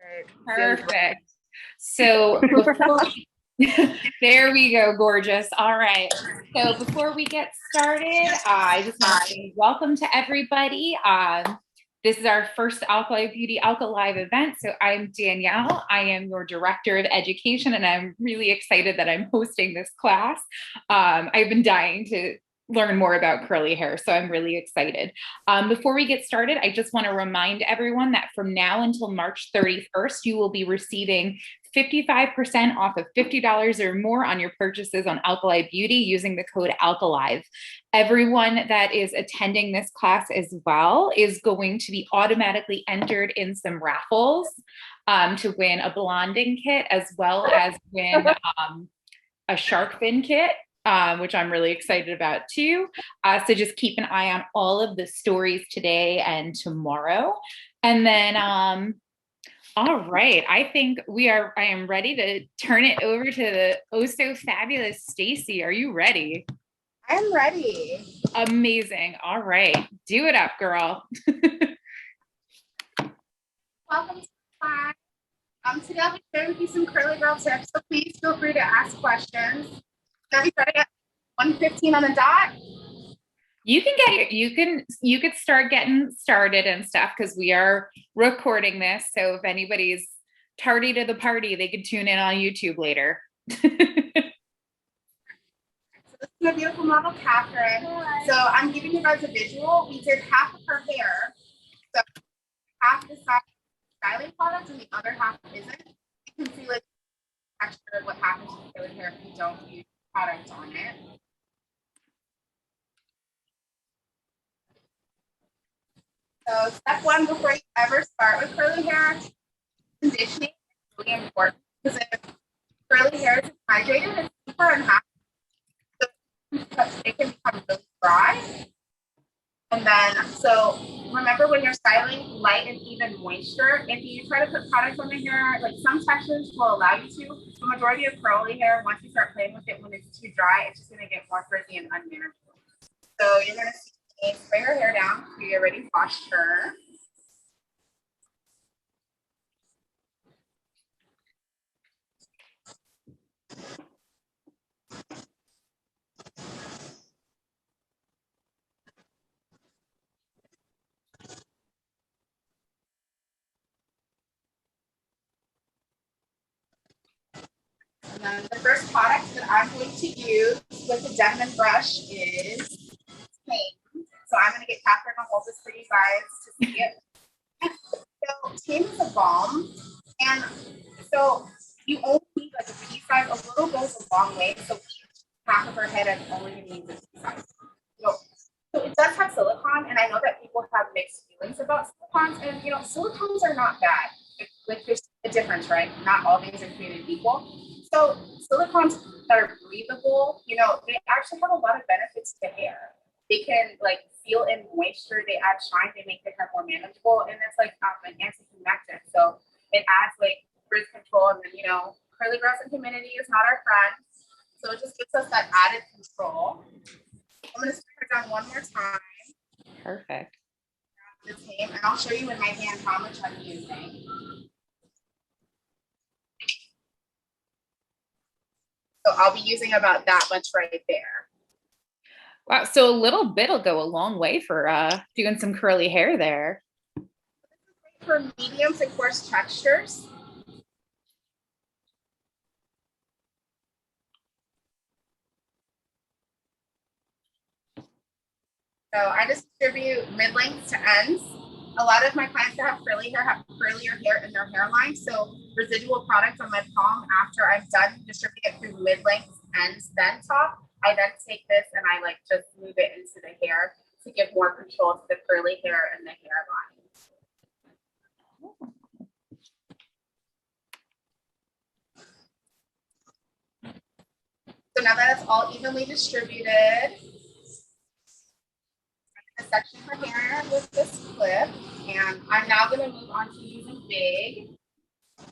Right. Perfect. So before there we go, gorgeous. All right. So before we get started, I just want to say welcome to everybody. This is our first Alkali Beauty Alka Live event. So I'm Danielle. I am your Director of Education, and I'm really excited that I'm hosting this class. I've been dying to learn more about curly hair, so I'm really excited. Before we get started, I just want to remind everyone that from now until March 31st, you will be receiving 55% off of $50 or more on your purchases on Alkali Beauty using the code ALKALIVE. Everyone that is attending this class as well is going to be automatically entered in some raffles to win a blonding kit as well as win a shark fin kit. Which I'm really excited about too. So just keep an eye on all of the stories today and tomorrow. And then, all right, I am ready to turn it over to the oh so fabulous Stacy. Are you ready? I'm ready. Amazing. All right, do it up, girl. Welcome to the class. Today I'll be sharing with you some curly girl tips, so please feel free to ask questions. We started at 1:15 on the dot. You could start getting started and stuff because we are recording this. So if anybody's tardy to the party, they can tune in on YouTube later. So this is my beautiful model, Catherine. So I'm giving you guys a visual. We did half of her hair. So half the side styling product and the other half isn't. You can see like texture what happens to the curly hair if you don't use product on it. So step one, before you ever start with curly hair, conditioning is really important because if curly hair is hydrated, it's super unhappy. So it can become really dry. And then, so remember when you're styling, light and even moisture. If you try to put product on the hair, like some textures will allow you to, the majority of curly hair, once you start playing with it, when it's too dry, it's just going to get more frizzy and unmanageable. So you're going to spray her hair down so you already washed her. And then the first product that I'm going to use with the Denman brush is Tame. So I'm going to get Catherine to hold this for you guys to see it. So Tame is a balm, and so you only need like a pea size. A little goes a long way. So half of her head and only needs a pea size. So it does have silicone, and I know that people have mixed feelings about silicones, and silicones are not bad. Like there's a difference, right? Not all things are created equal. So silicones that are breathable, they actually have a lot of benefits to hair. They can like seal in moisture, they add shine, they make the hair more manageable, and it's like an anti-humectant. So it adds like frizz control, and then curly grass and humidity is not our friend. So it just gives us that added control. I'm going to spray her down one more time. Perfect. And I'll show you in my hand how much I'm using. So I'll be using about that much right there. Wow, so a little bit will go a long way for doing some curly hair there. This is great for medium to coarse textures. So I just distribute mid-length to ends. A lot of my clients that have curly hair have curlier hair in their hairline. So residual product on my palm after I'm done distributing it through mid-length ends, then top. I then take this and I like just move it into the hair to give more control to the curly hair and the hairline. So now that it's all evenly distributed, section her hair with this clip, and I'm now going to move on to using Big.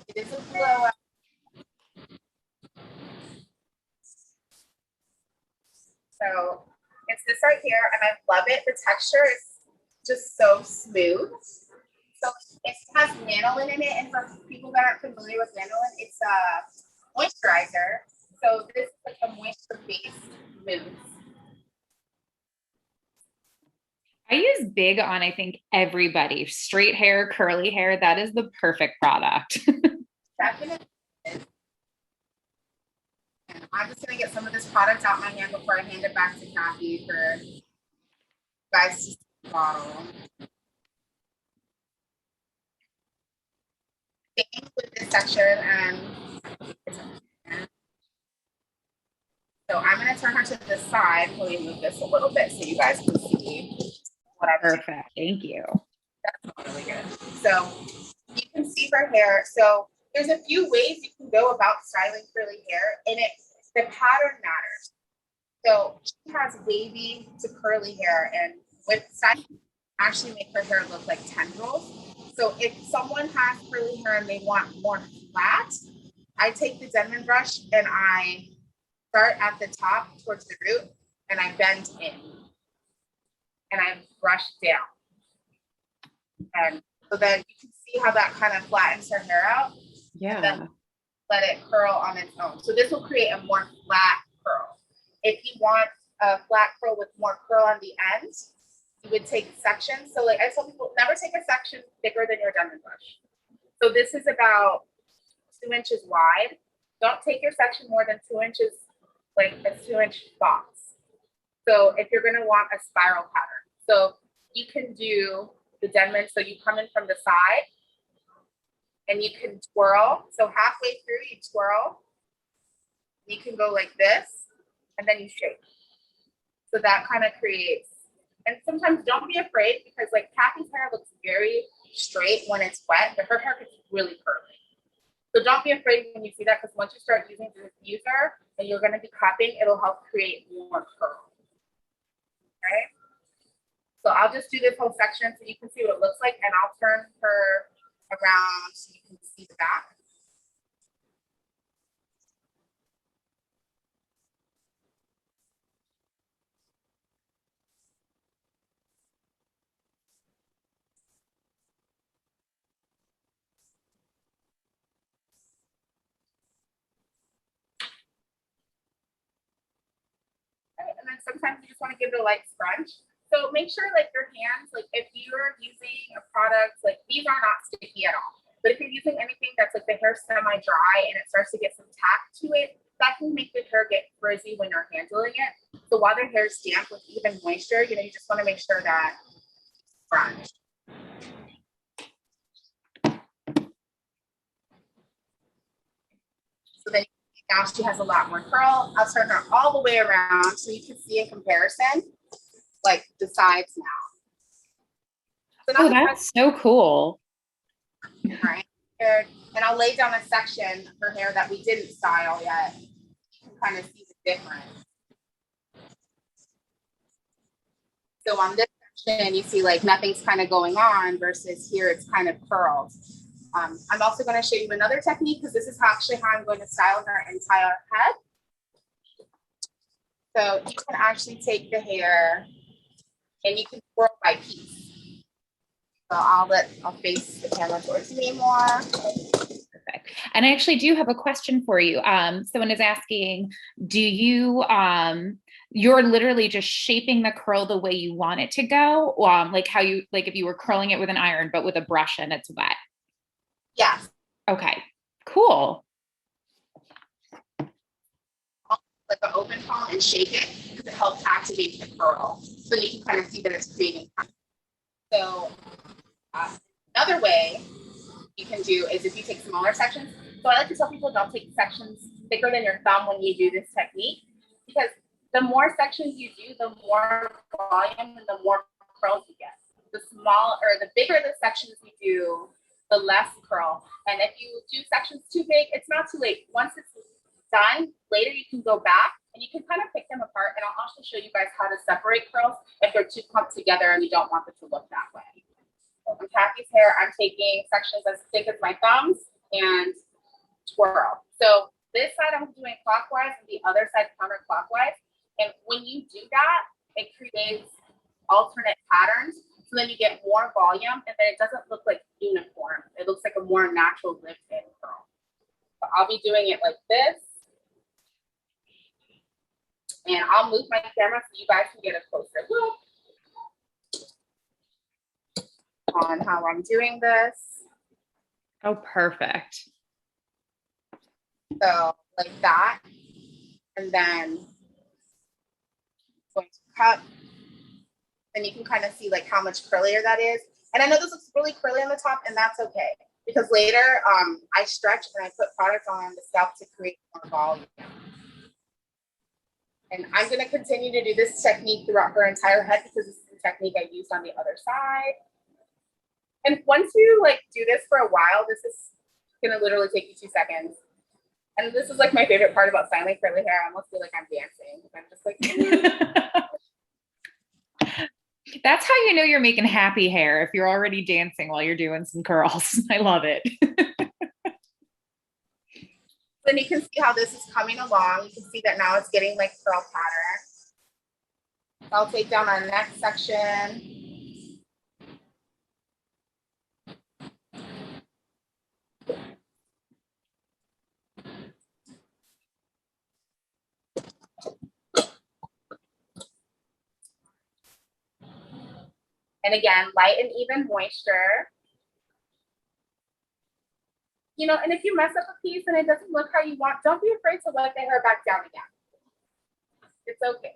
It is a blowout. So it's this right here, and I love it. The texture is just so smooth. So it has lanolin in it, and for people that aren't familiar with lanolin, it's a moisturizer. So this is like a moisture-based mousse. I use Big on, I think, everybody. Straight hair, curly hair, that is the perfect product. Definitely. And I'm just gonna get some of this product out my hand before I hand it back to Kathy for you guys to see the bottle. Staying with this section, and so I'm gonna turn her to the side. Let me move this a little bit so you guys can see what I'm doing. Perfect. Thank you. That's really good. So you can see her hair. So there's a few ways you can go about styling curly hair, and the pattern matters. So she has wavy to curly hair, and with styling, actually make her hair look like tendrils. So if someone has curly hair and they want more flat, I take the Denman brush and I start at the top towards the root and I bend in and I brush down. And so then you can see how that kind of flattens her hair out. Yeah. And then let it curl on its own. So this will create a more flat curl. If you want a flat curl with more curl on the end, you would take sections. So like I tell people, never take a section thicker than your Denman brush. So this is about 2 inches wide. Don't take your section more than 2 inches, like a 2-inch box. So if you're gonna want a spiral pattern. So you can do the Denman, so you come in from the side and you can twirl. So halfway through you twirl. You can go like this and then you shake. So that kind of creates, and sometimes don't be afraid because like Kathy's hair looks very straight when it's wet, but her hair gets really curly. So don't be afraid when you see that, because once you start using the diffuser and you're going to be cupping, it'll help create more curl. Okay. So I'll just do this whole section so you can see what it looks like, and I'll turn her around so you can see the back. And then sometimes you just want to give it a light scrunch. So make sure like your hands, like if you're using a product, like these are not sticky at all. But if you're using anything that's like the hair semi-dry and it starts to get some tack to it, that can make the hair get frizzy when you're handling it. So while the hair is damp with even moisture, you just want to make sure that scrunch. So then now she has a lot more curl. I'll turn her all the way around so you can see in comparison, like the sides now. So now that's so cool. All right. And I'll lay down a section of her hair that we didn't style yet. You can kind of see the difference. So on this section, you see like nothing's kind of going on versus here it's kind of curled. I'm also going to show you another technique because this is actually how I'm going to style her entire head. So you can actually take the hair and you can twirl by piece. So I'll face the camera towards me more. Perfect. And I actually do have a question for you. Someone is asking, do you, you're literally just shaping the curl the way you want it to go? Like how you, like if you were curling it with an iron, but with a brush and it's wet? Yeah. Okay, cool. Like an open palm and shake it because it helps activate the curl. So you can kind of see that it's creating. So another way you can do is if you take smaller sections. So I like to tell people don't take sections thicker than your thumb when you do this technique, because the more sections you do, the more volume and the more curls you get. The bigger the sections you do, the less curl. And if you do sections too big, it's not too late. Once it's done, later you can go back and you can kind of pick them apart. And I'll also show you guys how to separate curls if they're too clumped together and you don't want them to look that way. So on Kathy's hair, I'm taking sections as thick as my thumbs and twirl. So this side I'm doing clockwise and the other side counterclockwise. And when you do that, it creates alternate patterns. So then you get more volume and then it doesn't look like uniform. It looks like a more natural lift in. But I'll be doing it like this. And I'll move my camera so you guys can get a closer look on how I'm doing this. Oh, perfect. So like that. And then going to cut. And you can kind of see like how much curlier that is. And I know this looks really curly on the top, and that's okay. Because later I stretch and I put product on the scalp to create more volume. And I'm going to continue to do this technique throughout her entire head because this is the technique I used on the other side. And once you like do this for a while, this is going to literally take you 2 seconds. And this is like my favorite part about styling curly hair. I almost feel like I'm dancing. I'm just like, that's how you know you're making happy hair, if you're already dancing while you're doing some curls. I love it. Then you can see how this is coming along. You can see that now it's getting like curl pattern. I'll take down our next section. And again, light and even moisture. You know, and if you mess up a piece and it doesn't look how you want, don't be afraid to let the hair back down again. It's okay.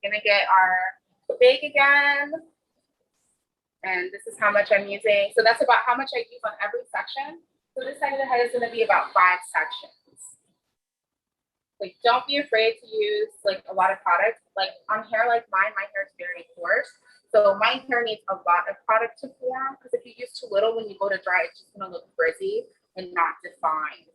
Gonna get our big again. And this is how much I'm using. So that's about how much I use on every section. So this side of the head is gonna be about 5 sections. Like, don't be afraid to use like a lot of product. Like on hair like mine, my hair is very coarse. So my hair needs a lot of product to form, because if you use too little, when you go to dry, it's just gonna look frizzy and not defined.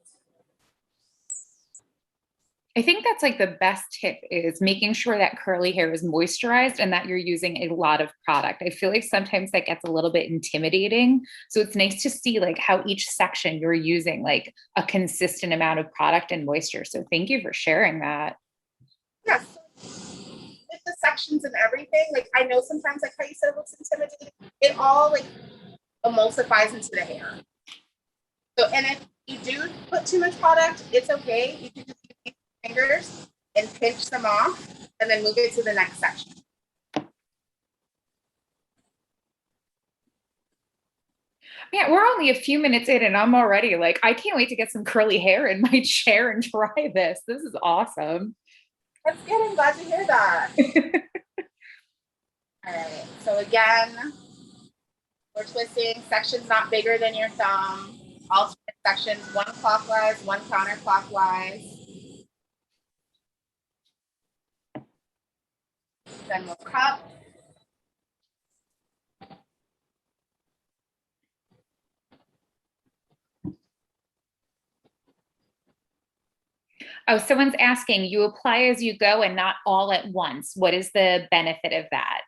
I think that's like the best tip, is making sure that curly hair is moisturized and that you're using a lot of product. I feel like sometimes that gets a little bit intimidating. So it's nice to see like how each section you're using like a consistent amount of product and moisture. So thank you for sharing that. Yes. With the sections and everything, like I know sometimes like how you said it looks intimidating, it all like emulsifies into the hair. So, and if you do put too much product, it's okay. You can just use your fingers and pinch them off and then move it to the next section. Yeah, we're only a few minutes in and I'm already like, I can't wait to get some curly hair in my chair and try this. This is awesome. That's good. I'm glad to hear that. All right. So again, we're twisting sections not bigger than your thumb. Alternate sections, one clockwise, one counterclockwise. Then we'll cup. Oh, someone's asking, you apply as you go and not all at once. What is the benefit of that?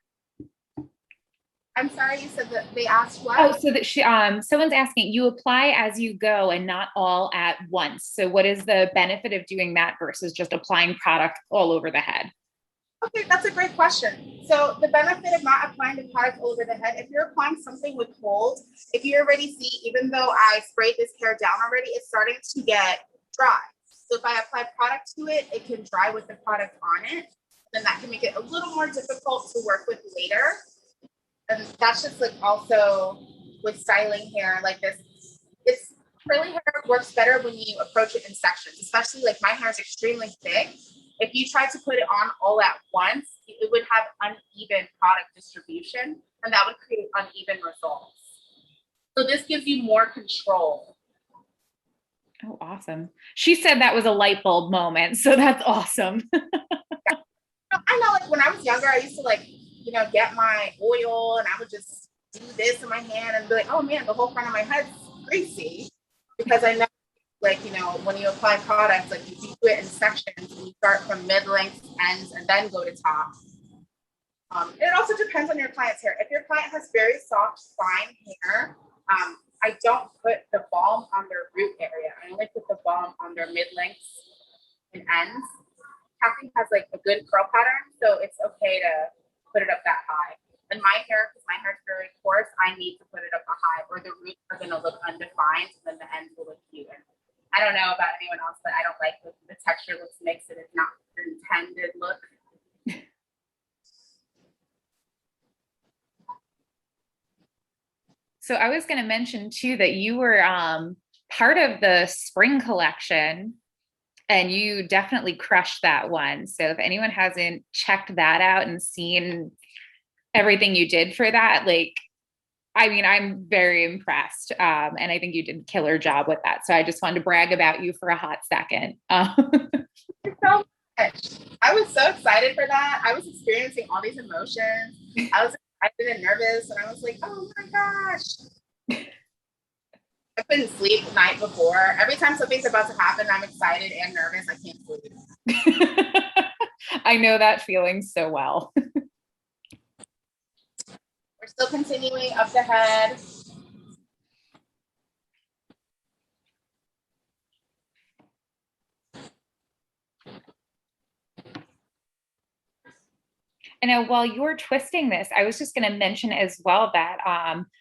I'm sorry, you said that they asked what? Oh, so that someone's asking, you apply as you go and not all at once. So what is the benefit of doing that versus just applying product all over the head? Okay, that's a great question. So the benefit of not applying the product all over the head, if you're applying something with hold, if you already see, even though I sprayed this hair down already, it's starting to get dry. So if I apply product to it, it can dry with the product on it. Then that can make it a little more difficult to work with later. And that's just like also with styling hair like this. It's curly hair works better when you approach it in sections, especially like my hair is extremely thick. If you try to put it on all at once, it would have uneven product distribution, and that would create uneven results. So this gives you more control. Oh, awesome. She said that was a light bulb moment, so that's awesome. Yeah. I know, like when I was younger, I used to like, you know, get my oil and I would just do this in my hand and be like, oh man, the whole front of my head's greasy. Because I know, like, you know, when you apply products, like you do it in sections and you start from mid-length, ends, and then go to top. It also depends on your client's hair. If your client has very soft, fine hair, I don't put the balm on their root area. I only put the balm on their mid-lengths and ends. Tapping has like a good curl pattern, so it's okay to put it up that high. And my hair, because my hair is very coarse, I need to put it up a high, or the roots are going to look undefined, and then the ends will look even. I don't know about anyone else, but I don't like the texture looks mixed and it's not the intended look. So I was going to mention too that you were part of the spring collection and you definitely crushed that one. So if anyone hasn't checked that out and seen everything you did for that, like, I mean, I'm very impressed. And I think you did a killer job with that. So I just wanted to brag about you for a hot second. So much. I was so excited for that. I was experiencing all these emotions. I was excited and nervous, and I was like, oh my gosh. I couldn't sleep the night before. Every time something's about to happen, I'm excited and nervous. I can't sleep. I know that feeling so well. We're still continuing up the head. And while you're twisting this, I was just going to mention as well that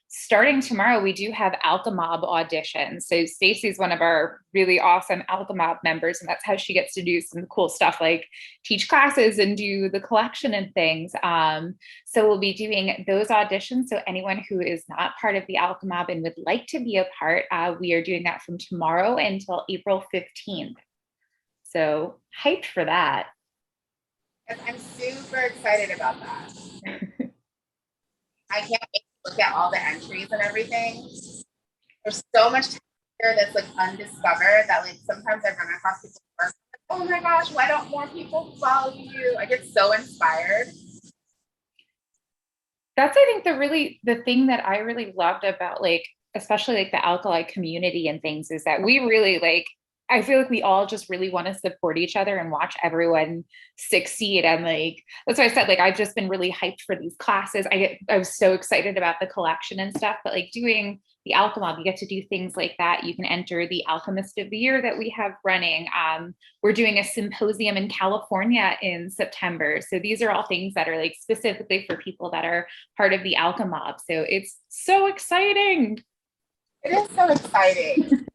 starting tomorrow, we do have Alkamob auditions. So Stacy's one of our really awesome Alkamob members, and that's how she gets to do some cool stuff like teach classes and do the collection and things. So we'll be doing those auditions. So anyone who is not part of the Alkamob and would like to be a part, we are doing that from tomorrow until April 15th. So hyped for that. I'm super excited about that. I can't wait to look at all the entries and everything. There's so much here that's like undiscovered that like sometimes I run across people's work. Like, oh my gosh, why don't more people follow you? I get so inspired. That's, I think, the thing that I really loved about like, especially like the alkali community and things is that we really like, I feel like we all just really want to support each other and watch everyone succeed. And like, that's why I said, like, I've just been really hyped for these classes. I was so excited about the collection and stuff, but like doing the Alkamob, you get to do things like that. You can enter the Alchemist of the Year that we have running. We're doing a symposium in California in September. So these are all things that are like specifically for people that are part of the Alkamob. So it's so exciting. It is so exciting.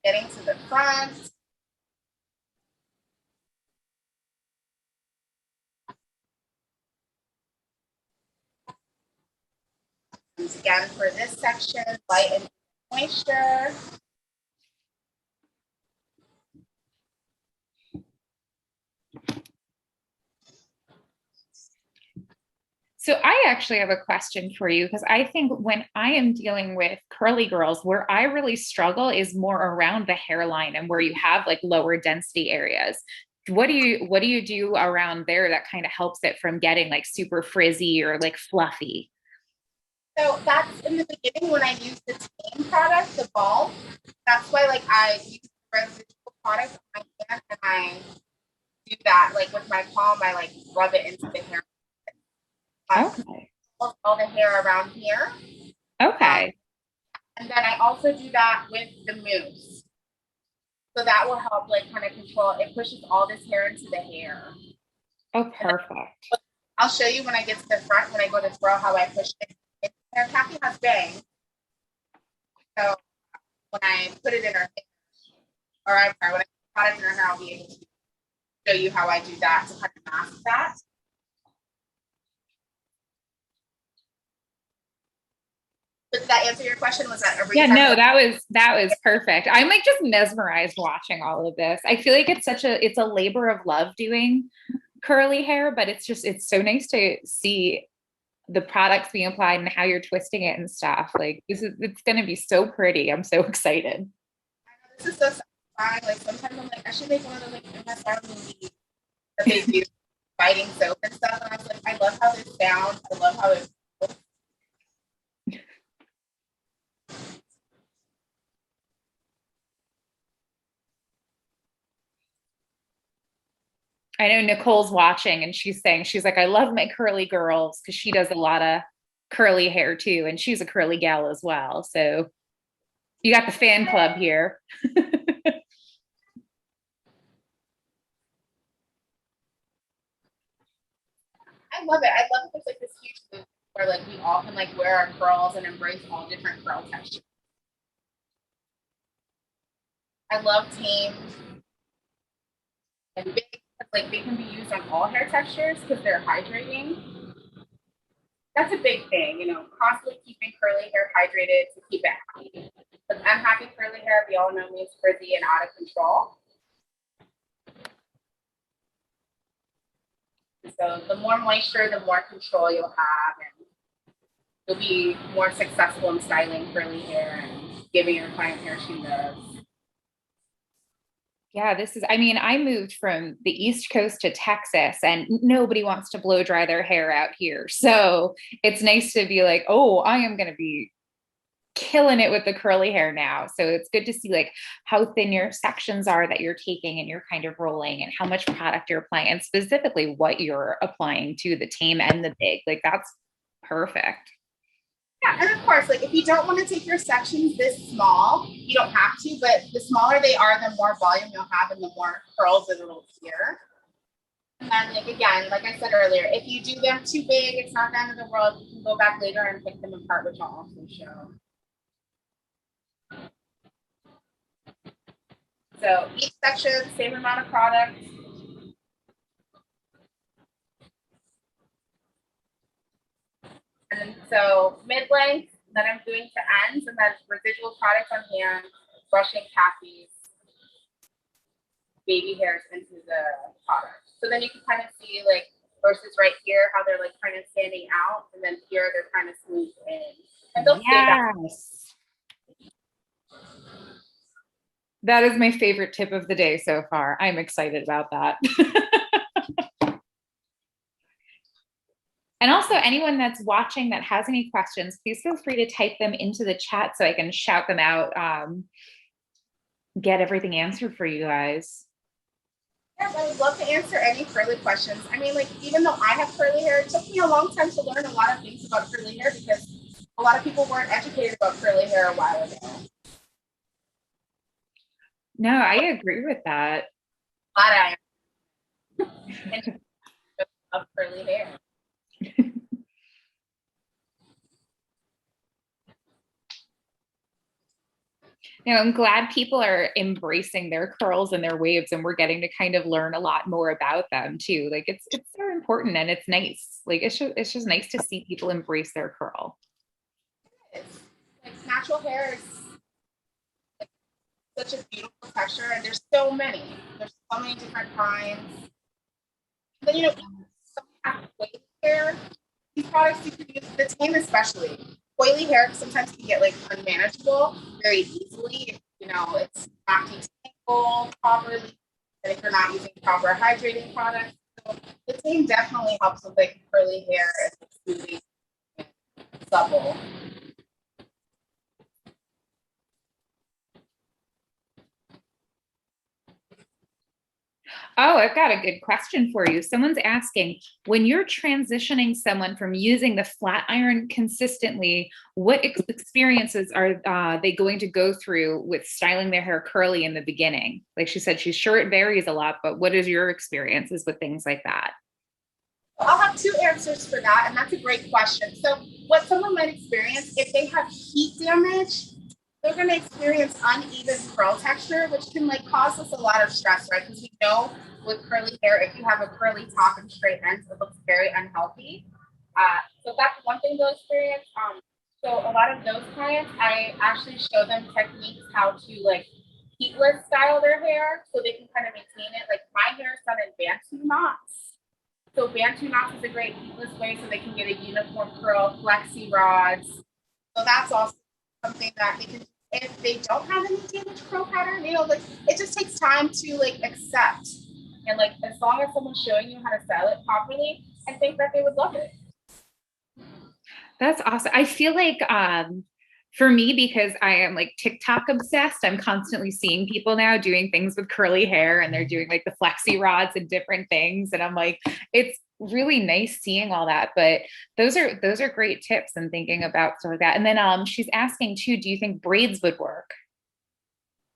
Getting to the front. And again, for this section, light and moisture. So I actually have a question for you because I think when I am dealing with curly girls, where I really struggle is more around the hairline and where you have like lower density areas. What do you do around there that kind of helps it from getting like super frizzy or like fluffy? So that's in the beginning when I use the Tame product, the balm. That's why like I use the residual product on my hand and I do that like with my palm. I like rub it into the hair. Okay. All the hair around here. Okay. And then I also do that with the mousse. So that will help like kind of control, it pushes all this hair into the hair. Oh, perfect. I'll show you when I get to the front, when I go to throw, how I push it. 𝒘𝒂𝒕 has bangs. So when I put it in her hair, or I'm sorry, when I put the product in her hair, I'll be able to show you how I do that to kind of mask that. Did that answer your question? Was that yeah, no, that was perfect. I'm like just mesmerized watching all of this. I feel like it's a labor of love doing curly hair, but it's so nice to see the products being applied and how you're twisting it and stuff. Like it's gonna be so pretty. I'm so excited. I know this is so satisfying. Like sometimes I'm like, I should make one of those like MSR movies that they do fighting soap and stuff. And I was like, I love how this sounds. I love how it feels. I know Nicole's watching and she's like, I love my curly girls because she does a lot of curly hair too. And she's a curly gal as well. So you got the fan club here. I love it. I love that there's like this huge movement where like we all can like wear our curls and embrace all different curl textures. I love tame and big. Like they can be used on all hair textures because they're hydrating. That's a big thing, you know, constantly keeping curly hair hydrated to keep it happy. Because unhappy curly hair, we all know, means frizzy and out of control. So the more moisture, the more control you'll have, and you'll be more successful in styling curly hair and giving your client hair she loves. Yeah, I mean, I moved from the East Coast to Texas and nobody wants to blow dry their hair out here. So it's nice to be like, oh, I am going to be killing it with the curly hair now. So it's good to see like how thin your sections are that you're taking and you're kind of rolling and how much product you're applying and specifically what you're applying to the tame and the big. Like that's perfect. Yeah, and of course, like if you don't want to take your sections this small, you don't have to, but the smaller they are, the more volume you'll have and the more curls it'll appear. And then like again, like I said earlier, if you do them too big, it's not the end of the world. You can go back later and pick them apart, which I'll also show. So each section, same amount of product. And then so mid-length, then I'm doing to ends, and then residual product on hand, brushing 𝒂𝒂𝒕's baby hairs into the product. So then you can kind of see like versus right here, how they're like kind of standing out, and then here they're kind of smooth in. And they'll stay back. That is my favorite tip of the day so far. I'm excited about that. And also anyone that's watching that has any questions, please feel free to type them into the chat so I can shout them out, get everything answered for you guys. Yeah, I would love to answer any curly questions. I mean, like, even though I have curly hair, it took me a long time to learn a lot of things about curly hair because a lot of people weren't educated about curly hair a while ago. No, I agree with that. Glad I am. And of curly hair. You know, I'm glad people are embracing their curls and their waves, and we're getting to kind of learn a lot more about them too. Like it's so important and it's nice. Like it's just nice to see people embrace their curl. It's like natural hair is like such a beautiful texture, and there's so many. There's so many different kinds. And then you know, some have wavy hair. These products you can use the tame especially. Oily hair sometimes can get like unmanageable very easily if you know it's not detangled properly and if you're not using proper hydrating products. So the tame definitely helps with like curly hair and smoothing and supple. Oh, I've got a good question for you. Someone's asking, when you're transitioning someone from using the flat iron consistently, what experiences are they going to go through with styling their hair curly in the beginning? Like she said, she's sure it varies a lot, but what is your experiences with things like that? I'll have two answers for that, and that's a great question. So what someone might experience if they have heat damage, they're going to experience uneven curl texture, which can like cause us a lot of stress, right? Because we know with curly hair, if you have a curly top and straight ends, it looks very unhealthy. So that's one thing they'll experience. So a lot of those clients, I actually show them techniques how to like heatless style their hair so they can kind of maintain it. Like my hair is done in Bantu knots. So Bantu knots is a great heatless way so they can get a uniform curl, flexi rods. So that's also something that they can, if they don't have any damaged curl pattern, you know, like it just takes time to like accept. And like as long as someone's showing you how to style it properly, I think that they would love it. That's awesome. I feel like for me, because I am like TikTok obsessed, I'm constantly seeing people now doing things with curly hair and they're doing like the flexi rods and different things. And I'm like, it's really nice seeing all that. But those are great tips and thinking about stuff like that. And then she's asking too, do you think braids would work?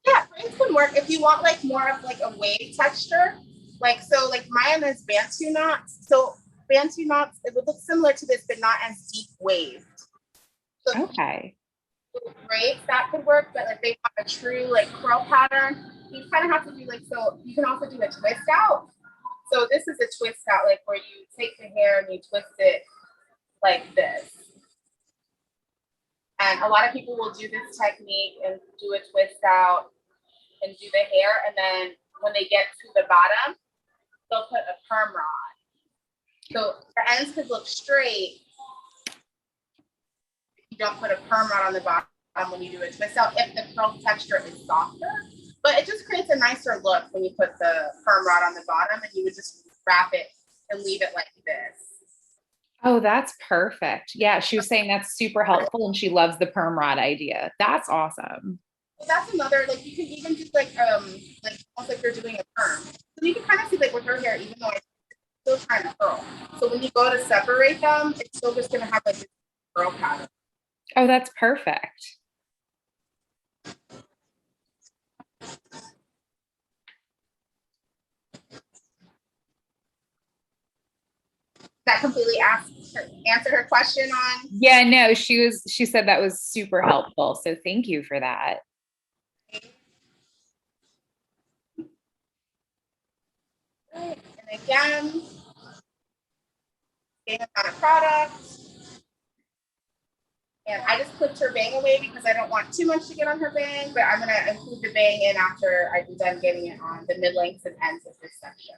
Yeah, braids would work if you want like more of like a wave texture. Like so like mine is Bantu knots. So Bantu knots, it would look similar to this, but not as deep waved. So Okay. braids, that could work, but like they have a true like curl pattern. You kind of have to do like, so you can also do a twist out. So this is a twist out, like where you take the hair and you twist it like this. And a lot of people will do this technique and do a twist out and do the hair. And then when they get to the bottom, they'll put a perm rod. So the ends could look straight if you don't put a perm rod on the bottom when you do a twist out, if the curl texture is softer. But it just creates a nicer look when you put the perm rod on the bottom, and you would just wrap it and leave it like this. Oh, that's perfect. Yeah, she was saying that's super helpful and she loves the perm rod idea. That's awesome. So that's another, like you can even do like almost like you're doing a perm. So you can kind of see like with her hair, even though it's still trying to curl. So when you go to separate them, it's still just gonna have like this curl pattern. Oh, that's perfect. That completely answer her question on. Yeah, no, she said that was super helpful. So thank you for that. And again, same amount of product. And I just clipped her bang away because I don't want too much to get on her bang, but I'm gonna include the bang in after I'm done getting it on the mid lengths and ends of this section.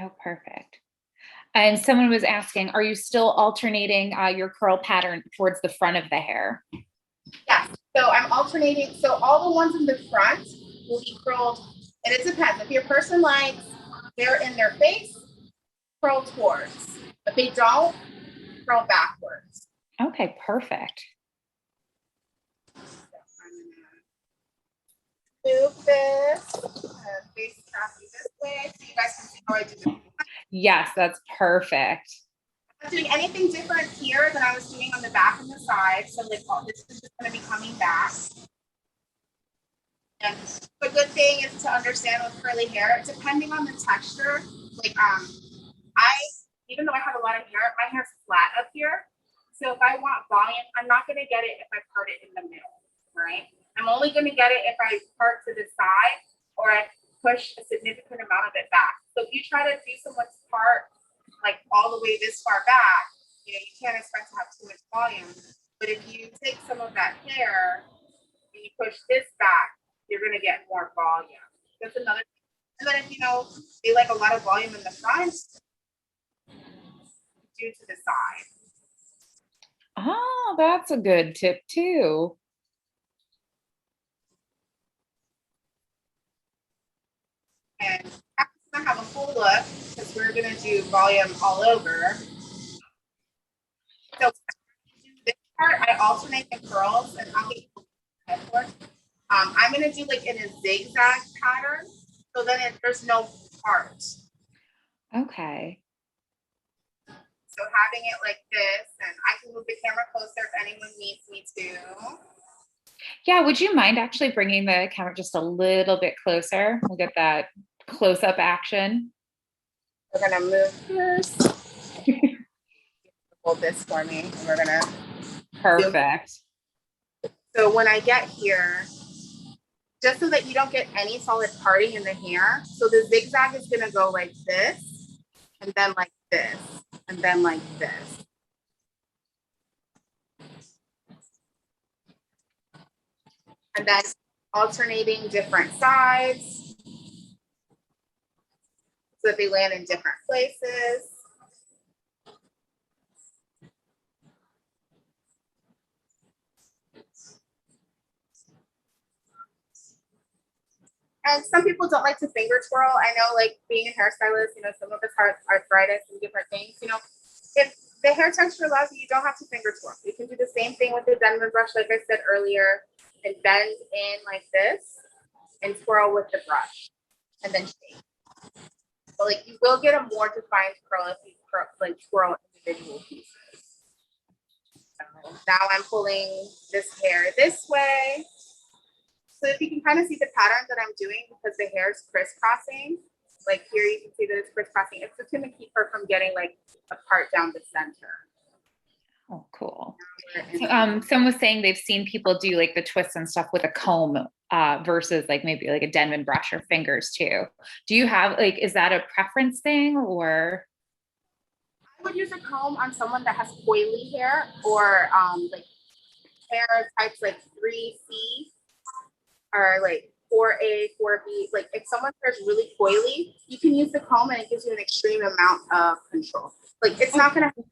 Oh, perfect. And someone was asking, are you still alternating your curl pattern towards the front of the hair? Yes, so I'm alternating. So all the ones in the front will be curled, and it depends. If your person likes hair in their face, curl towards. If they don't, curl backwards. Okay, perfect. So I'm gonna move this, face this way, so you guys can see how I do this. Yes, that's perfect. I'm not doing anything different here than I was doing on the back and the side. So like this is just going to be coming back. And the good thing is to understand with curly hair, depending on the texture, like even though I have a lot of hair, my hair's flat up here. So if I want volume, I'm not going to get it if I part it in the middle, right? I'm only going to get it if I part to the side or I push a significant amount of it back. So if you try to do someone's part like all the way this far back, you know, you can't expect to have too much volume. But if you take some of that hair and you push this back, you're going to get more volume. That's another thing. And then if you know they like a lot of volume in the front, do to the side. Oh, that's a good tip too. And I'm gonna have a full look because we're gonna do volume all over. So this part, I alternate the curls, and I'll get you head for it. I'm gonna do like in a zigzag pattern, so then there's no part. Okay. So having it like this, and I can move the camera closer if anyone needs me to. Yeah, would you mind actually bringing the camera just a little bit closer? We'll get that close-up action. We're gonna move first. Hold this for me, and we're gonna. Perfect. So when I get here, just so that you don't get any solid parting in the hair, so the zigzag is gonna go like this, and then like this, and then like this. And then alternating different sides so that they land in different places. And some people don't like to finger twirl. I know, like being a hairstylist, you know, some of us have arthritis and different things. You know, if the hair texture allows you, you don't have to finger twirl. You can do the same thing with the Denman brush, like I said earlier, and bend in like this and twirl with the brush and then shake. But like you will get a more defined curl if you like twirl individual pieces. So now I'm pulling this hair this way. So if you can kind of see the pattern that I'm doing because the hair is crisscrossing, like here you can see that it's crisscrossing. It's just going to keep her from getting like a part down the center. Oh, cool. And So, someone was saying they've seen people do like the twists and stuff with a comb versus like maybe like a Denman brush or fingers too. Do you have like, is that a preference thing or? I would use a comb on someone that has coily hair or like hair types like 3C or like 4A, 4B. Like if someone's hair is really coily, you can use the comb and it gives you an extreme amount of control. Like it's not gonna happen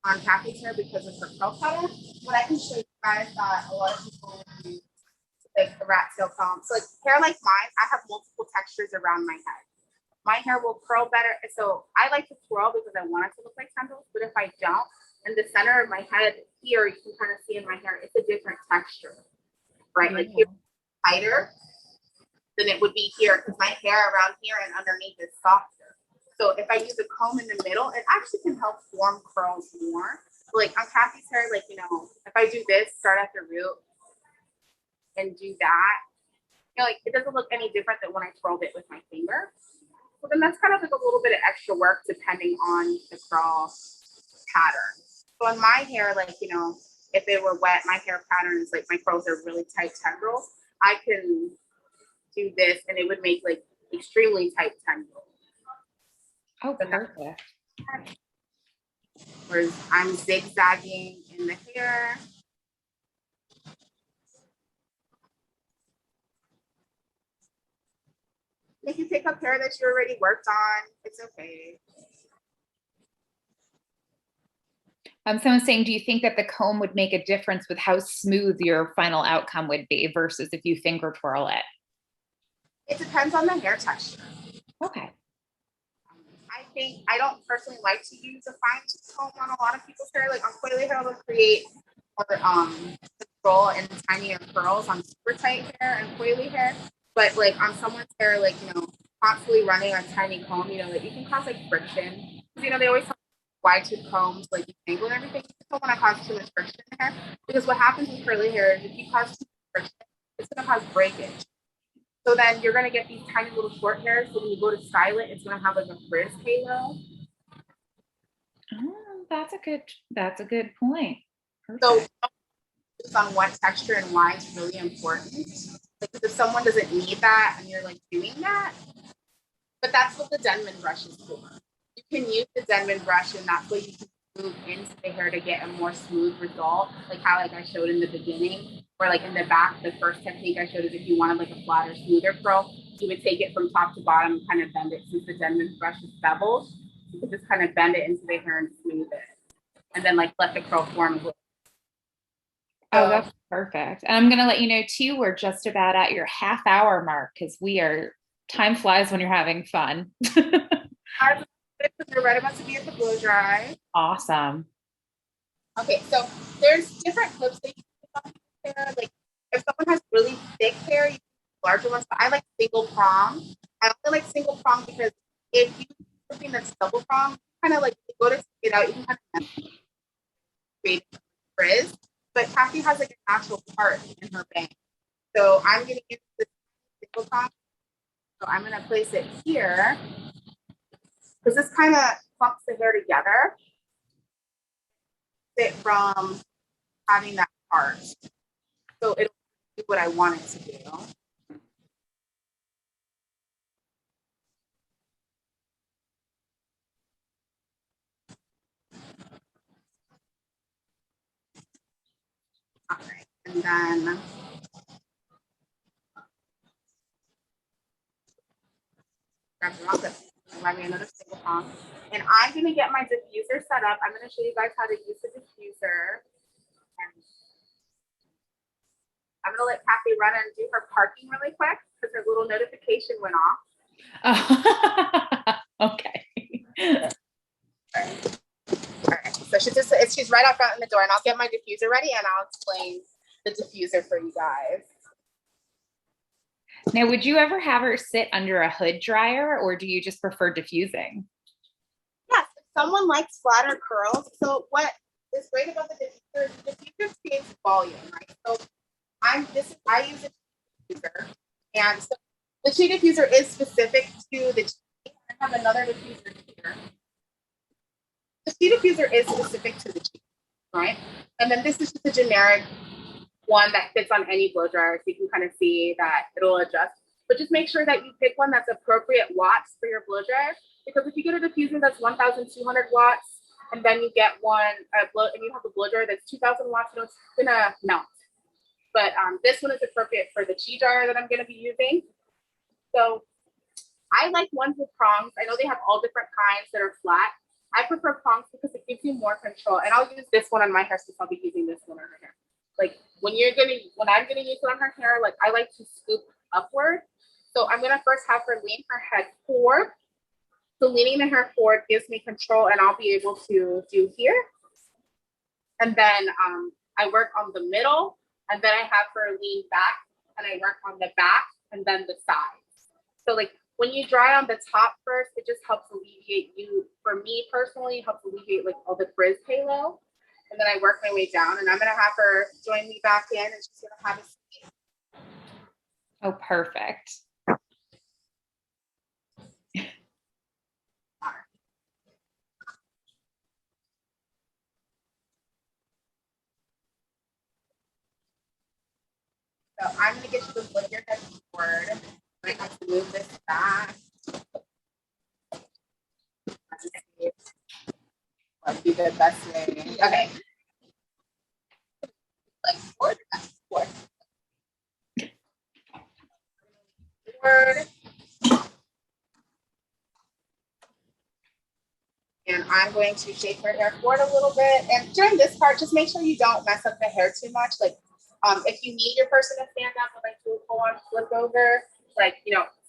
on Kathy's hair because of her curl pattern, but I can show you guys that a lot of people use like the rat tail comb. So like hair like mine, I have multiple textures around my head. My hair will curl better. So I like to twirl because I want it to look like tendrils, but if I don't, in the center of my head here, you can kind of see in my hair, it's a different texture, right? Like here, tighter than it would be here because my hair around here and underneath is softer. So if I use a comb in the middle, it actually can help form curls more. Like on Kathy's hair, like, you know, if I do this, start at the root and do that, you know, like it doesn't look any different than when I twirled it with my finger. So then that's kind of like a little bit of extra work depending on the curl pattern. So on my hair, like, you know, if it were wet, my hair pattern is like my curls are really tight tendrils. I can do this and it would make like extremely tight tendrils. Oh, perfect. Whereas I'm zigzagging in the hair. If you pick up hair that you already worked on, it's okay. Someone's saying, do you think that the comb would make a difference with how smooth your final outcome would be versus if you finger twirl it? It depends on the hair texture. Okay. I think I don't personally like to use a fine tooth comb on a lot of people's hair. Like on coily hair, it'll create more control and tinier curls on super tight hair and coily hair. But like on someone's hair, like, you know, constantly running a tiny comb, you know, that you can cause like friction. You know, they always talk wide tooth combs, like you tangle and everything. You don't want to cause too much friction in the hair because what happens with curly hair is if you cause too much friction, it's going to cause breakage. So then you're going to get these tiny little short hairs. So when you go to style it, it's going to have like a frizz halo. Oh, that's a good point. Perfect. So just on what texture and why it's really important. Like if someone doesn't need that and you're like doing that, but that's what the Denman brush is for. You can use the Denman brush and that's what you can move into the hair to get a more smooth result. Like how like I showed in the beginning, or like in the back, the first technique I showed is if you wanted like a flatter, smoother curl, you would take it from top to bottom and kind of bend it. Since the Denman brush is beveled, you can just kind of bend it into the hair and smooth it. And then like let the curl form. Oh, that's perfect. And I'm going to let you know too, we're just about at your half-hour mark because time flies when you're having fun. We're right about to be at the blow dry. Awesome. Okay, so there's different clips that you can put on hair. Like if someone has really thick hair, you can use larger ones, but I like single prong. I only like single prong because if you use something that's double prong, kind of like you go to take it out, you can kind of create a frizz. But Kathy has like an actual part in her bang. So I'm going to use this single prong. So I'm going to place it here because this kind of clumps the hair together. It from having that part. So it'll do what I want it to do. All right, and then grab your mouth, grab me another single prong. And I'm gonna get my diffuser set up. I'm gonna show you guys how to use the diffuser. And I'm gonna let Kathy run and do her parking really quick because her little notification went off. Okay. All right. So she's right out front in the door, and I'll get my diffuser ready and I'll explain the diffuser for you guys. Now, would you ever have her sit under a hood dryer or do you just prefer diffusing? Yes, if someone likes flatter curls. So what is great about the diffuser creates volume, right? So I use a diffuser, and so the cheek diffuser is specific to the cheek. I have another diffuser here. The cheek diffuser is specific to the cheek. right? And then this is just a generic one that fits on any blow dryer, so you can kind of see that it'll adjust. But just make sure that you pick one that's appropriate watts for your blow dryer, because if you get a diffuser that's 1,200 watts, and then you get one and you have a blow dryer that's 2,000 watts, it's gonna melt. But this one is appropriate for the tea dryer that I'm gonna be using. So I like ones with prongs. I know they have all different kinds that are flat. I prefer prongs because it gives you more control. And I'll use this one on my hair since I'll be using this one on her hair. Like when I'm gonna use it on her hair, like I like to scoop upward. So I'm gonna first have her lean her head forward. So leaning the hair forward gives me control, and I'll be able to do here. And then I work on the middle, and then I have her lean back, and I work on the back and then the sides. So like when you dry on the top first, it just helps alleviate for me personally, it helps alleviate like all the frizz halo. And then I work my way down, and I'm gonna have her join me back in, and she's gonna have a seat. Oh, perfect. So I'm gonna get you to flip your head forward. I have to move this back. That'd be the best way. Okay. Like forward. Forward. And I'm going to shape her hair forward a little bit. And during this part, just make sure you don't mess up the hair too much. Like if you need your person to stand up, like do a full-on flip over, like,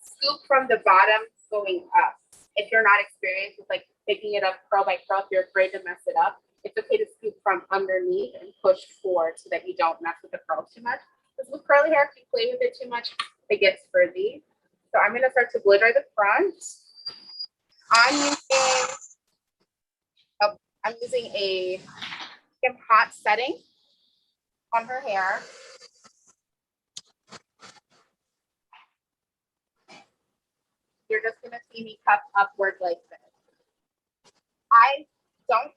scoop from the bottom going up. If you're not experienced with like picking it up curl by curl, if you're afraid to mess it up, it's okay to scoop from underneath and push forward so that you don't mess with the curls too much. Because with curly hair, if you play with it too much, it gets frizzy. So I'm gonna start to blow dry the front. I'm using a hot setting on her hair. You're just gonna see me cup upward like this. I don't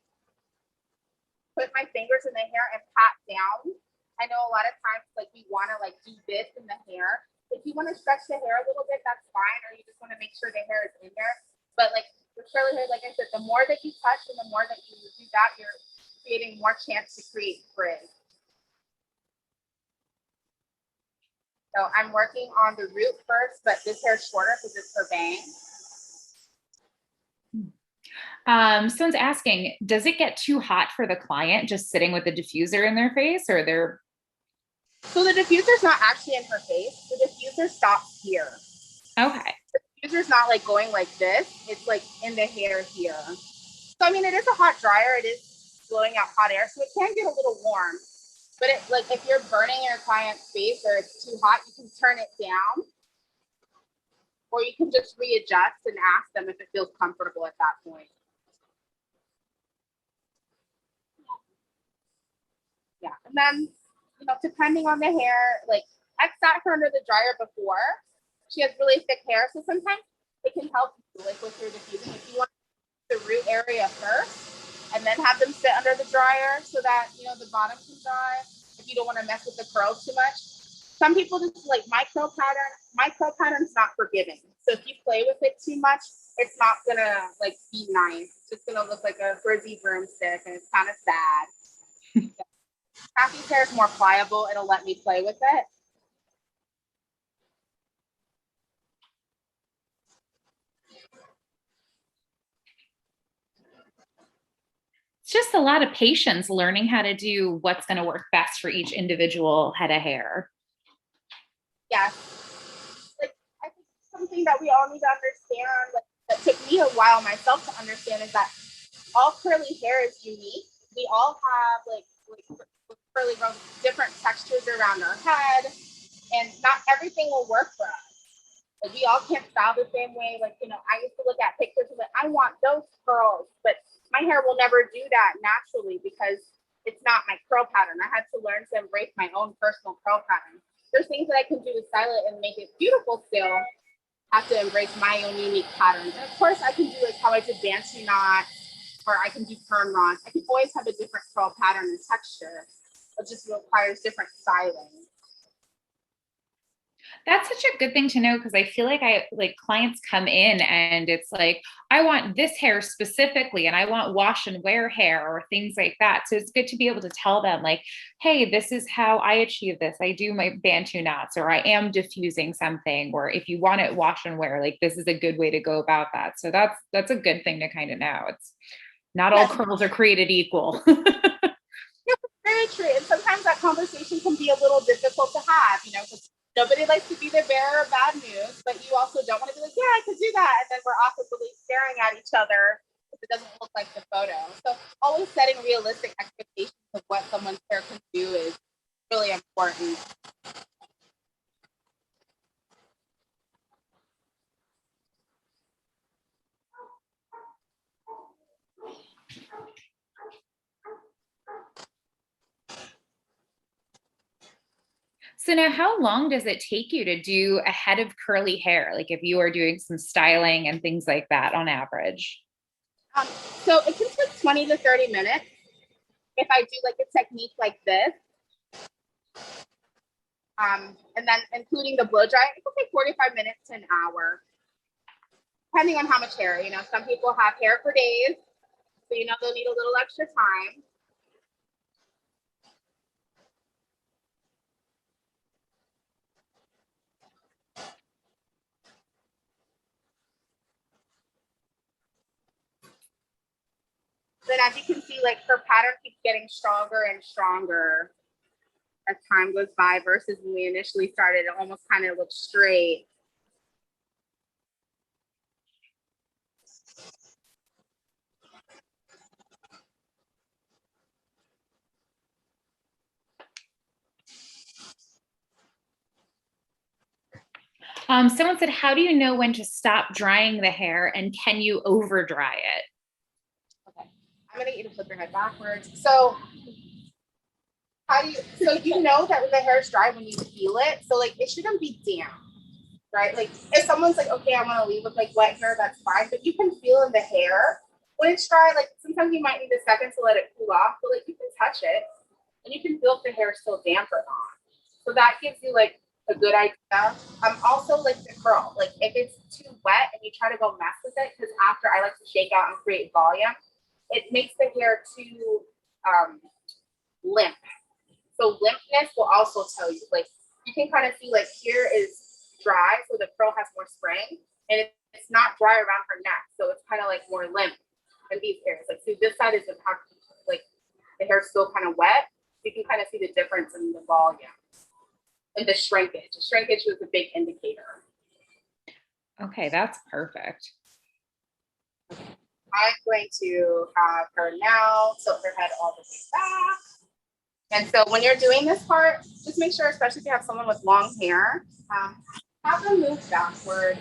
put my fingers in the hair and pat down. I know a lot of times like we wanna like do this in the hair. If you wanna stretch the hair a little bit, that's fine, or you just wanna make sure the hair is in there. But like with curly hair, like I said, the more that you touch and the more that you do that, you're creating more chance to create frizz. So I'm working on the root first, but this hair is shorter because it's her bang. Someone's asking, does it get too hot for the client just sitting with the diffuser in their face, or they're... So the diffuser's not actually in her face. The diffuser stops here. Okay. The diffuser's not like going like this. It's like in the hair here. So I mean, it is a hot dryer. It is blowing out hot air, so it can get a little warm. But it, like if you're burning your client's face or it's too hot, you can turn it down, or you can just readjust and ask them if it feels comfortable at that point. Yeah, and then depending on the hair, like I've sat her under the dryer before. She has really thick hair, so sometimes it can help you, like with your diffusing. If you want the root area first, and then have them sit under the dryer so that the bottom can dry. If you don't want to mess with the curls too much, some people just like my curl pattern. My curl pattern's not forgiving, so if you play with it too much, it's not gonna like be nice. It's just gonna look like a frizzy broomstick, and it's kind of sad. Kathy's hair is more pliable. It'll let me play with it. It's just a lot of patience learning how to do what's going to work best for each individual head of hair. Yeah. Like, I think something that we all need to understand, like that took me a while myself to understand, is that all curly hair is unique. We all have like curly girls, different textures around our head, and not everything will work for us. Like we all can't style the same way. Like, I used to look at pictures and like, I want those curls, but my hair will never do that naturally because it's not my curl pattern. I had to learn to embrace my own personal curl pattern. There's things that I can do to style it and make it beautiful still. I have to embrace my own unique patterns. And of course I can do like how I did bantu knots or I can do perm ron. I can always have a different curl pattern and texture. It just requires different styling. That's such a good thing to know, because I feel like clients come in and it's like, I want this hair specifically and I want wash and wear hair or things like that. So it's good to be able to tell them like, hey, this is how I achieve this. I do my Bantu knots, or I am diffusing something, or if you want it wash and wear, like this is a good way to go about that. So that's a good thing to kind of know. It's not all curls are created equal. Very true. And sometimes that conversation can be a little difficult to have, you know, because nobody likes to be the bearer of bad news, but you also don't want to be like, yeah, I could do that. And then we're awkwardly staring at each other if it doesn't look like the photo. So always setting realistic expectations of what someone's hair can do is really important. So now, how long does it take you to do a head of curly hair? Like if you are doing some styling and things like that on average? So it can take 20 to 30 minutes. If I do like a technique like this, and then including the blow dry, it can take 45 minutes to an hour, depending on how much hair. You know, some people have hair for days, so you know they'll need a little extra time. Then as you can see, like her pattern keeps getting stronger and stronger as time goes by, versus when we initially started, it almost kind of looked straight. Someone said, how do you know when to stop drying the hair, and can you over dry it? Okay, I'm gonna get you to flip your head backwards. So you know that when the hair is dry when you feel it. So like it shouldn't be damp, right? Like if someone's like, okay, I want to leave with like wet hair, that's fine. But you can feel in the hair when it's dry. Like sometimes you might need a second to let it cool off, but like you can touch it and you can feel if the hair is still damp or not. So that gives you like a good idea. Also like the curl. Like if it's too wet and you try to go mess with it, because after I like to shake out and create volume, it makes the hair too limp. So limpness will also tell you, like you can kind of see like here is dry, so the curl has more spring, and it's not dry around her neck, so it's kind of like more limp than these hairs. Like see, this side is like the hair's still kind of wet. You can kind of see the difference in the volume and the shrinkage. The shrinkage was a big indicator. Okay, that's perfect. I'm going to have her now tilt her head all the way back. And so when you're doing this part, just make sure, especially if you have someone with long hair, have them move backward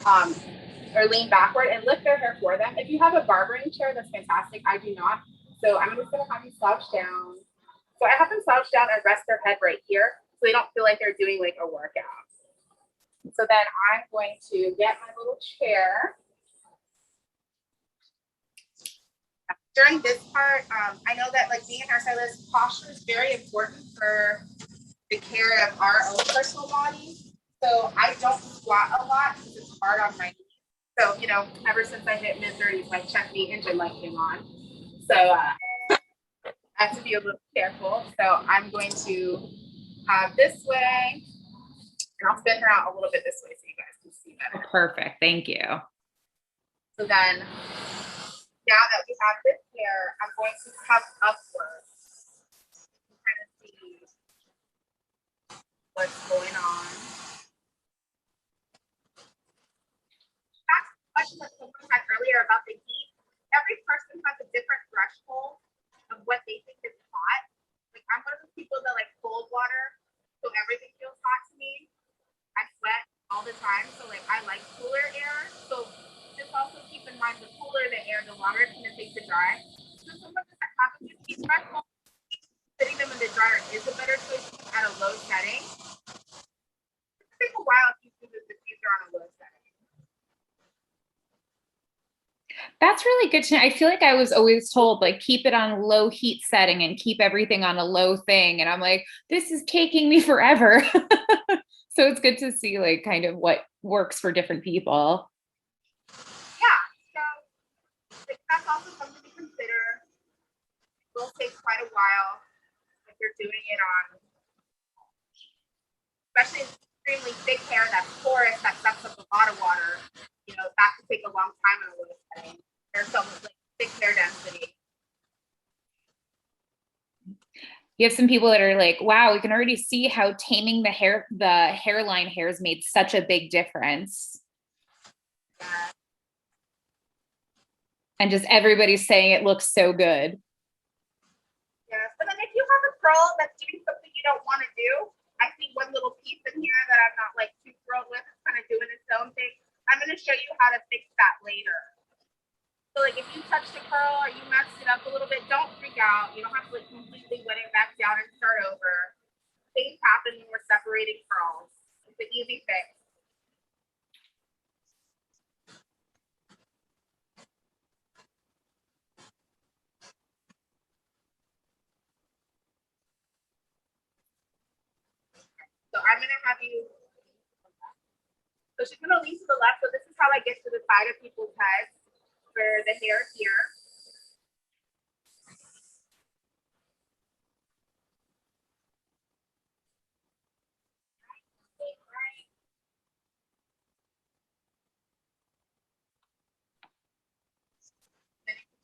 or lean backward and lift their hair for them. If you have a barbering chair, that's fantastic. I do not. So I'm just going to have you slouch down. So I have them slouch down and rest their head right here, so they don't feel like they're doing like a workout. So then I'm going to get my little chair. During this part, I know that like being a hairstylist, posture is very important for the care of our own personal body. So I don't squat a lot because it's hard on my knees. So, you know, ever since I hit mid-30s, my check knee engine light came on. So I have to be a little careful. So I'm going to have this way, and I'll spin her out a little bit this way so you guys can see better. Perfect. Thank you. So then, now that we have this hair, I'm going to cup upwards to kind of see what's going on. That's the question that someone had earlier about the heat. Every person has a different threshold of what they think is hot. Like I'm one of those people that like cold water, so everything feels hot to me. I sweat all the time, so like I like cooler air. So just also keep in mind, the cooler the air, the longer it's gonna take to dry. So someone that has a good heat threshold, putting them in the dryer is a better choice at a low setting. It takes a while to do the diffuser on a low setting. That's really good to know. I feel like I was always told like keep it on low heat setting and keep everything on a low thing. And I'm like, this is taking me forever. So it's good to see like kind of what works for different people. Yeah, so like, that's also something to consider. It will take quite a while if you're doing it on, especially extremely thick hair that's porous, that sucks up a lot of water. You know, that could take a long time in a low setting. There's some like thick hair density. You have some people that are like, wow, we can already see how taming the hairline hairs made such a big difference. Yeah. And just everybody's saying it looks so good. Yes, but then if you have a curl that's doing something you don't want to do, I see one little piece in here that I'm not like too thrilled with. It's kind of doing its own thing. I'm going to show you how to fix that later. So like if you touch the curl or you messed it up a little bit, don't freak out. You don't have to like completely wet it back down and start over. Things happen when we're separating curls. It's an easy fix. So I'm going to have you, so she's going to lean to the left. So this is how I get to the side of people's heads for the hair here.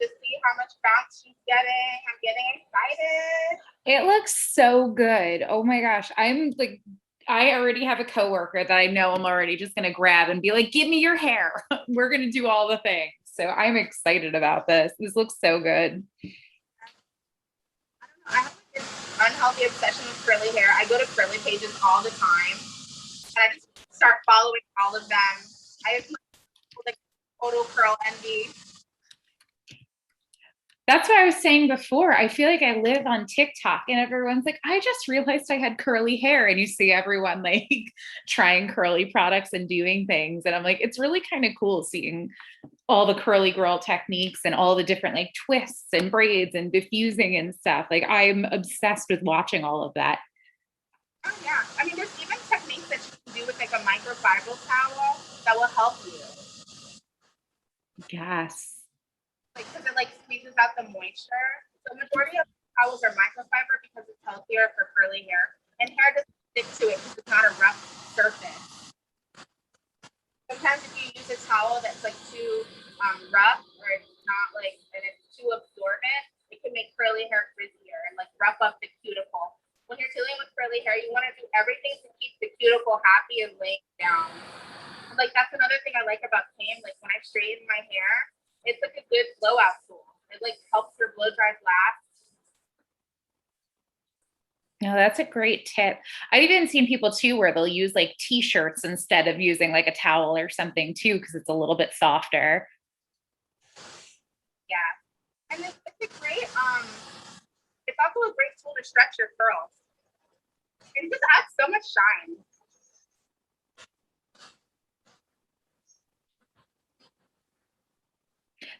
To see how much bounce she's getting. I'm getting excited. It looks so good. Oh my gosh. I'm like, I already have a coworker that I know I'm already just going to grab and be like, give me your hair. We're going to do all the things. So I'm excited about this. This looks so good. I don't know. I have like this unhealthy obsession with curly hair. I go to curly pages all the time and I just start following all of them. I have like total curl envy. That's what I was saying before. I feel like I live on TikTok and everyone's like, I just realized I had curly hair. And you see everyone like trying curly products and doing things. And I'm like, it's really kind of cool seeing all the curly girl techniques and all the different like twists and braids and diffusing and stuff. Like I'm obsessed with watching all of that. Oh yeah. I mean, there's even techniques that you can do with like a microfiber towel that will help you. Yes. Like, because it like squeezes out the moisture. So majority of towels are microfiber because it's healthier for curly hair, and hair doesn't stick to it because it's not a rough surface. Sometimes if you use a towel that's like too rough or it's not like and it's too absorbent, it can make curly hair frizzier and like rough up the cuticle. When you're dealing with curly hair, you want to do everything to keep the cuticle happy and laying down. And, like that's another thing I like about tame. Like when I straighten my hair, it's like a good blowout tool. It like helps your blow dries last. No, that's a great tip. I've even seen people too where they'll use like t-shirts instead of using like a towel or something too, because it's a little bit softer. Yeah. And it's a great it's also a great tool to stretch your curls. It just adds so much shine.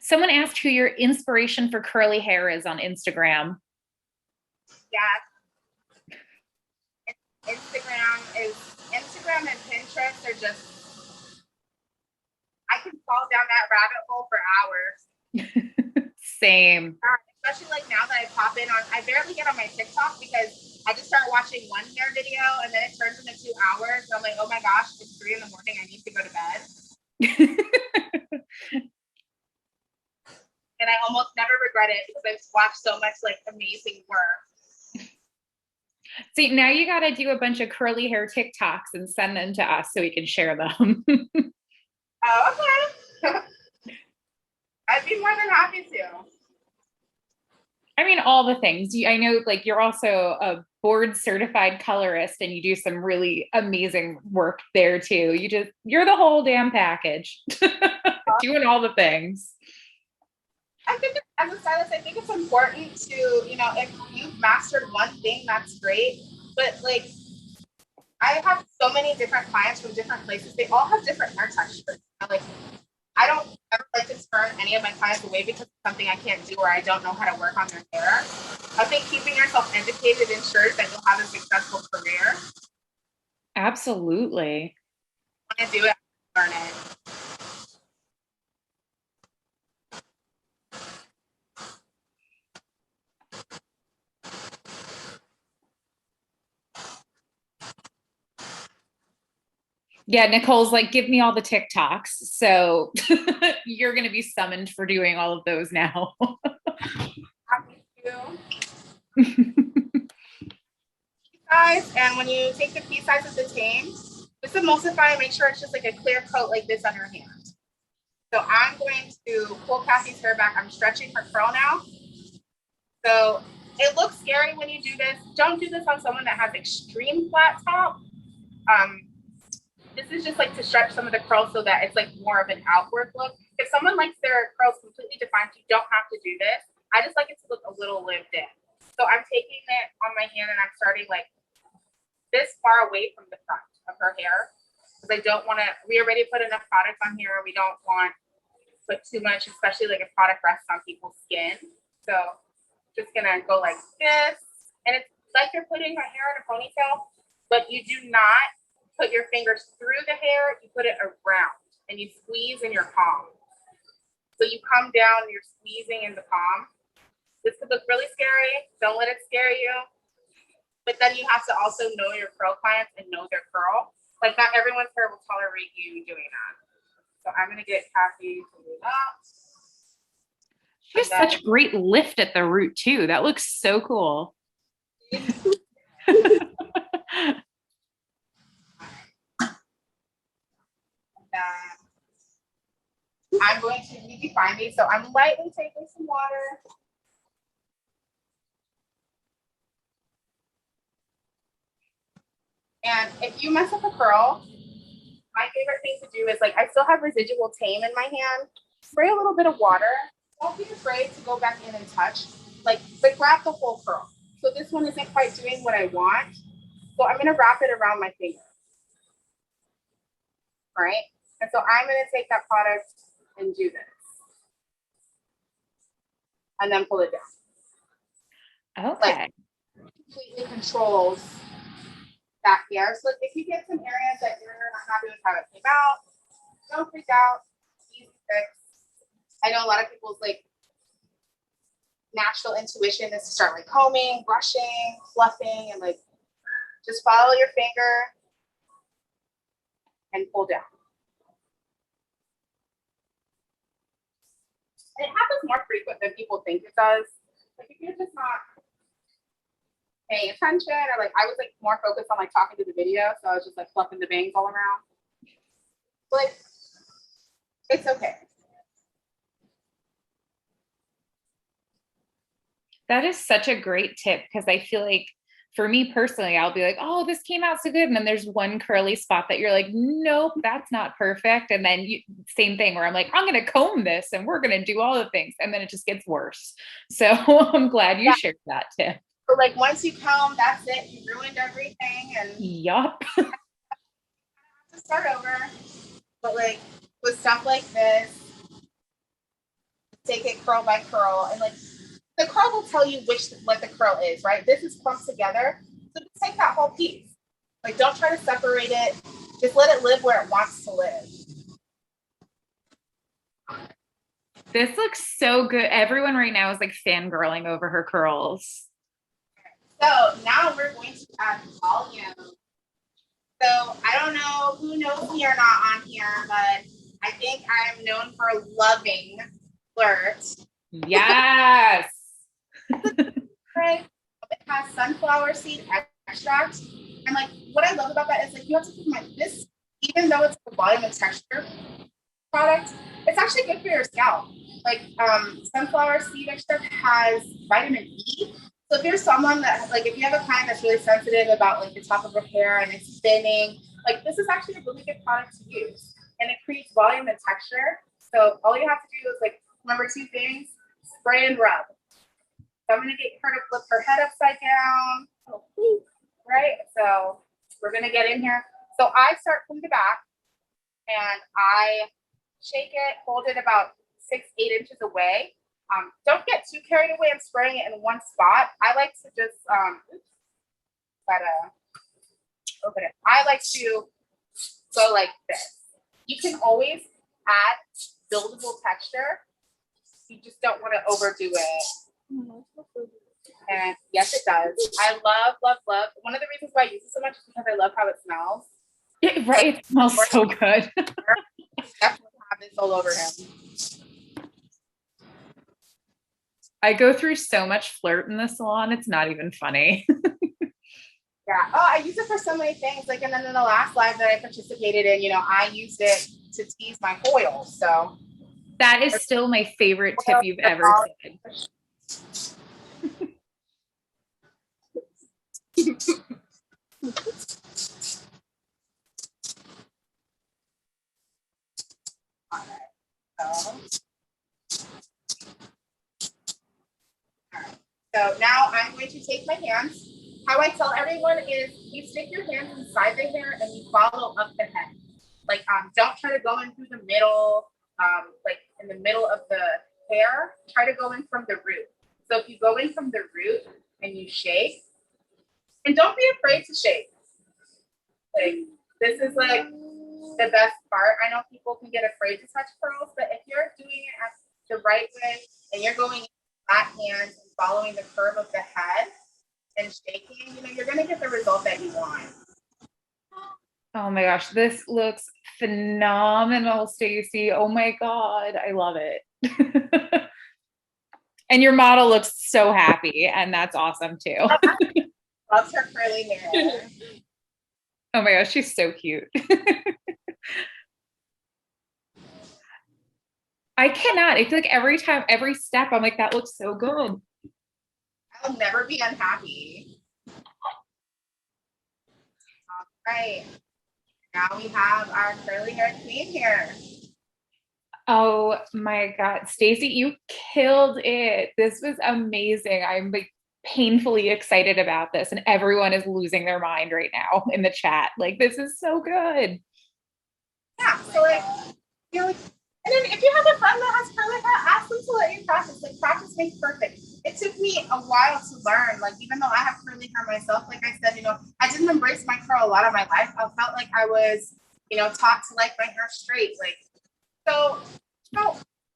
Someone asked who your inspiration for curly hair is on Instagram. Yeah. Instagram and Pinterest are just I can fall down that rabbit hole for hours. Same. Especially like now that I pop in on I barely get on my TikTok because I just start watching one hair video and then it turns into 2 hours. So I'm like, oh my gosh, it's 3 a.m. I need to go to bed. And I almost never regret it because I've watched so much like amazing work. See, now you got to do a bunch of curly hair TikToks and send them to us so we can share them. Oh, okay. I'd be more than happy to. I mean, all the things. I know like you're also a board certified colorist and you do some really amazing work there too. You're the whole damn package. Doing all the things. I think as a stylist, I think it's important to, if you've mastered one thing, that's great. But like, I have so many different clients from different places. They all have different hair textures. Like, I don't ever like to turn any of my clients away because it's something I can't do or I don't know how to work on their hair. I think keeping yourself educated ensures that you'll have a successful career. Absolutely. Want to do it, learn it. Yeah, Nicole's like, give me all the TikToks. So you're going to be summoned for doing all of those now. Happy to. Size, and when you take the piece size of the tame, just emulsify and make sure it's just like a clear coat like this on your hand. So I'm going to pull Kathy's hair back. I'm stretching her curl now. So it looks scary when you do this. Don't do this on someone that has extreme flat top. This is just like to stretch some of the curls so that it's like more of an outward look. If someone likes their curls completely defined, you don't have to do this. I just like it to look a little lived in. So I'm taking it on my hand and I'm starting like this far away from the front of her hair because I don't want to. We already put enough product on here. We don't want to put too much, especially like if product rests on people's skin. So just gonna go like this, and it's like you're putting her hair in a ponytail, but you do not put your fingers through the hair. You put it around, and you squeeze in your palm. So you come down, you're squeezing in the palm. This could look really scary. Don't let it scare you. But then you have to also know your curl clients and know their curl. Like not everyone's hair will tolerate you doing that. So I'm gonna get Kathy to do that. She has such great lift at the root too. That looks so cool. I'm going to 𝒔𝒂𝒕, so I'm lightly taking some water. And if you mess up a curl, my favorite thing to do is like, I still have residual tame in my hand. Spray a little bit of water. Don't be afraid to go back in and touch, like, but grab the whole curl. So this one isn't quite doing what I want. So I'm gonna wrap it around my finger. All right. And so I'm gonna take that product and do this. And then pull it down. Okay. Like, completely controls that hair. So if you get some areas that you're not happy with how it came out, don't freak out. Easy fix. I know a lot of people's like natural intuition is to start like combing, brushing, fluffing, and like just follow your finger and pull down. And it happens more frequent than people think it does. Like if you're just not paying attention, or like I was like more focused on like talking to the video, so I was just like fluffing the bangs all around. But it's okay. That is such a great tip because I feel like for me personally, I'll be like, oh, this came out so good. And then there's one curly spot that you're like, nope, that's not perfect. And then same thing where I'm like, I'm going to comb this and we're going to do all the things. And then it just gets worse. So I'm glad you shared that tip. So like once you comb, that's it. You ruined everything. And yup. to start over. But like with stuff like this, take it curl by curl, and like the curl will tell you what the curl is, right? This is clumped together. So just take that whole piece. Like don't try to separate it. Just let it live where it wants to live. This looks so good. Everyone right now is like fangirling over her curls. So now we're going to add volume. So I don't know who knows me or not on here, but I think I'm known for loving flirt. Yes. Right. It has sunflower seed extract. And like what I love about that is like you have to keep in mind this, even though it's a volume and texture product, it's actually good for your scalp. Like sunflower seed extract has vitamin E. So if you're someone that like if you have a client that's really sensitive about like the top of her hair and it's thinning, like this is actually a really good product to use. And it creates volume and texture. So all you have to do is like remember two things, spray and rub. So I'm gonna get her to flip her head upside down. Right? So we're gonna get in here. So I start from the back and I shake it, hold it about 6-8 inches away. Don't get too carried away and spraying it in one spot. I like to just open it. I like to go like this. You can always add buildable texture. You just don't want to overdo it. And yes, it does. I love, love, love. One of the reasons why I use it so much is because I love how it smells. Right, it smells so good. Definitely have this all over him. I go through so much flirt in the salon. It's not even funny. Yeah. Oh, I use it for so many things. Like, and then in the last live that I participated in, I used it to tease my foils. So that is still my favorite tip you've ever said. So now I'm going to take my hands. How I tell everyone is you stick your hands inside the hair and you follow up the head. Like, don't try to go in through the middle, like in the middle of the hair. Try to go in from the root. So if you go in from the root and you shake, and don't be afraid to shake. Like, this is like the best part. I know people can get afraid to touch curls, but if you're doing it the right way and you're going in flat hands and following the curve of the head and shaking, you're going to get the result that you want. Oh my gosh, this looks phenomenal, Stacy. Oh my God, I love it. And your model looks so happy, and that's awesome too. Loves her curly hair. Oh my gosh, she's so cute. I cannot. I feel like every time, every step, I'm like, that looks so good. I'll never be unhappy. All right. Now we have our curly hair queen here. Oh my God, Stacy, you killed it. This was amazing. I'm like painfully excited about this, and everyone is losing their mind right now in the chat. Like, this is so good. Yeah. So like, and then if you have a friend that has curly hair, ask them to let you practice. Like, practice makes perfect. It took me a while to learn. Like, even though I have curly hair myself, like I said, I didn't embrace my curl a lot of my life. I felt like I was, taught to like my hair straight. Like, so,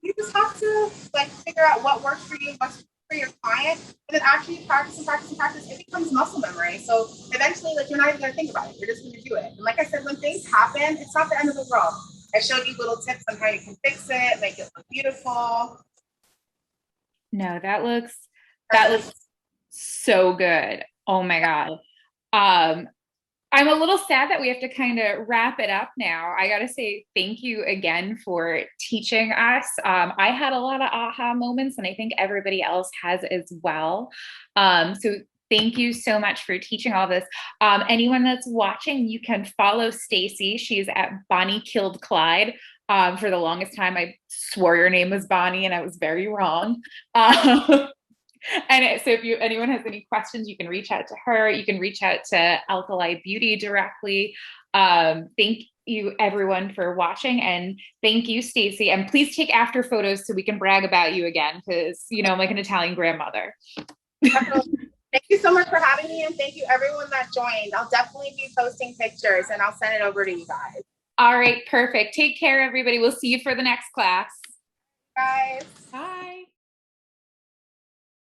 you just have to like figure out what works for you, what's for your client, and then after you practice and practice and practice, it becomes muscle memory. So eventually, like, you're not even gonna think about it. You're just gonna do it. And like I said, when things happen, it's not the end of the world. I showed you little tips on how you can fix it, make it look beautiful. No, that looks so good. Oh my God. I'm a little sad that we have to kind of wrap it up now. I got to say thank you again for teaching us. I had a lot of aha moments, and I think everybody else has as well. So thank you so much for teaching all this. Anyone that's watching, you can follow Stacy. She's at 𝒊𝒂𝒕. For the longest time, I swore your name was Bonnie, and I was very wrong. And so if anyone has any questions, you can reach out to her. You can reach out to Alkali Beauty directly. Thank you everyone for watching, and thank you, Stacy. And please take after photos so we can brag about you again, because I'm like an Italian grandmother. Thank you so much for having me, and thank you everyone that joined. I'll definitely be posting pictures, and I'll send it over to you guys. All right, perfect. Take care, everybody. We'll see you for the next class. Guys.